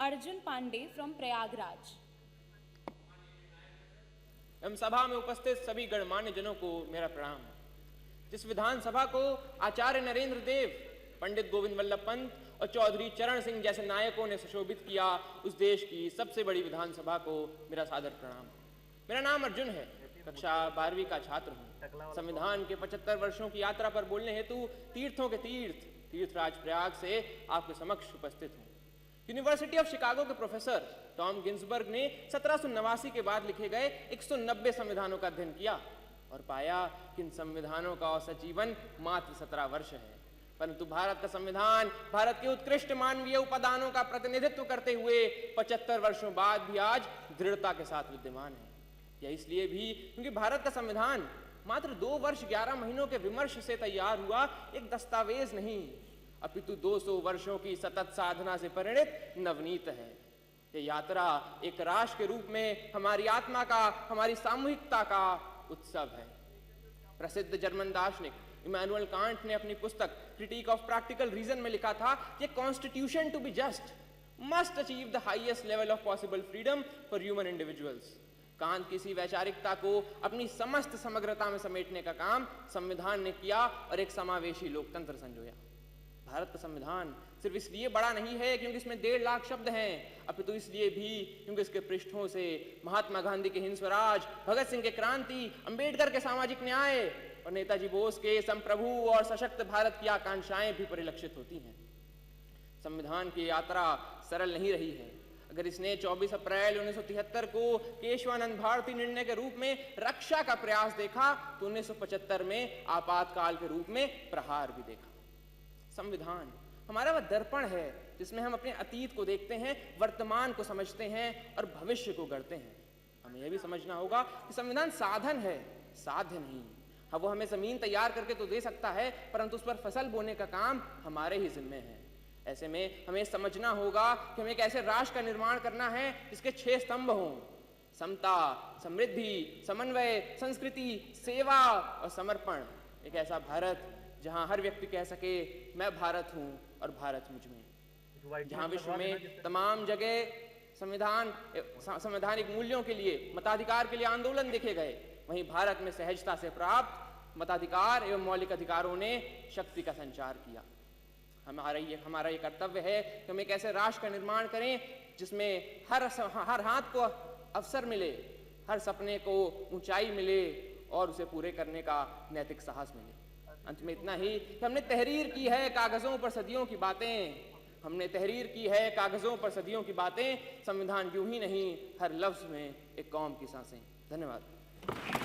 Arjun Pandey from Prayagraj. एवं सभा में उपस्थित सभी गणमान्य जनों को मेरा प्रणाम। जिस विधानसभा को आचार्य नरेंद्र देव, पंडित गोविंद वल्लभ पंत और चौधरी चरण सिंह जैसे नायकों ने सुशोभित किया, उस देश की सबसे बड़ी विधानसभा को मेरा सादर प्रणाम। मेरा नाम अर्जुन है, कक्षा 12वीं का छात्र हूँ। संविधान के 75 वर्षों की यात्रा पर बोलने हेतु तीर्थों के तीर्थराज प्रयाग से आपके समक्ष उपस्थित हूँ। यूनिवर्सिटी ऑफ शिकागो के प्रोफेसर टॉम गिन्सबर्ग ने 1789 के बाद लिखे गए 190 संविधानों का अध्ययन किया और पाया कि इन संविधानों का औसत जीवन मात्र 17 वर्ष है। परंतु भारत का संविधान भारत के उत्कृष्ट मानवीय उपादानों का प्रतिनिधित्व करते हुए 75 वर्षों बाद भी आज दृढ़ता के साथ विद्यमान है। यह इसलिए भी क्योंकि भारत का संविधान मात्र 2 वर्ष 11 महीनों के विमर्श से तैयार हुआ एक दस्तावेज नहीं, अपितु 200 वर्षों की सतत साधना से परिणित नवनीत है। ये यात्रा एक राष्ट्र के रूप में हमारी आत्मा का, हमारी सामूहिकता का उत्सव है। प्रसिद्ध जर्मन दार्शनिक इमैनुअल कांट ने अपनी पुस्तक क्रिटिक ऑफ प्रैक्टिकल रीजन में लिखा था कि constitution to be just must achieve the highest level of possible freedom for human individuals. Kant किसी वैचारिकता को अपनी समस्त समग्रता में समेटने का काम संविधान ने किया और एक समावेशी लोकतंत्र संजोया। भारत का संविधान सिर्फ इसलिए बड़ा नहीं है क्योंकि इसमें 1.5 लाख शब्द हैं, अपितु इसलिए भी क्योंकि इसके पृष्ठों से महात्मा गांधी के हिंद स्वराज, भगत सिंह के क्रांति, अंबेडकर के सामाजिक न्याय और नेताजी बोस के संप्रभु और सशक्त भारत की आकांक्षाएं भी परिलक्षित होती हैं। संविधान की यात्रा सरल नहीं रही है। अगर इसने 24 अप्रैल 1973 को केशवानंद भारती निर्णय के रूप में रक्षा का प्रयास देखा तो 1975 में आपातकाल के रूप में प्रहार भी देखा। संविधान हमारा वह दर्पण है जिसमें हम अपने अतीत को देखते हैं, वर्तमान को समझते हैं और भविष्य को गढ़ते हैं। हमें यह भी समझना होगा कि संविधान साधन है, साध्य नहीं। हाँ, वो हमें जमीन तैयार करके तो दे सकता है, परंतु उस पर फसल बोने का काम हमारे ही जिम्मे है। ऐसे में हमें समझना होगा कि हमें एक ऐसे राष्ट्र का निर्माण करना है जिसके 6 स्तंभ हों: समता, समृद्धि, समन्वय, संस्कृति, सेवा और समर्पण। एक ऐसा भारत जहां हर व्यक्ति कह सके मैं भारत हूं और भारत मुझ में। जहां विश्व में तमाम जगह संवैधानिक मूल्यों के लिए, मताधिकार के लिए आंदोलन देखे गए, वहीं भारत में सहजता से प्राप्त मताधिकार एवं मौलिक अधिकारों ने शक्ति का संचार किया। हमारा ये कर्तव्य है कि हम एक ऐसे राष्ट्र का निर्माण करें जिसमें हर हाथ को अवसर मिले, हर सपने को ऊंचाई मिले और उसे पूरे करने का नैतिक साहस मिले। अंत में इतना ही कि हमने तहरीर की है कागजों पर सदियों की बातें, हमने तहरीर की है कागजों पर सदियों की बातें, संविधान यूं ही नहीं, हर लफ्ज में एक कौम की सांसें। धन्यवाद।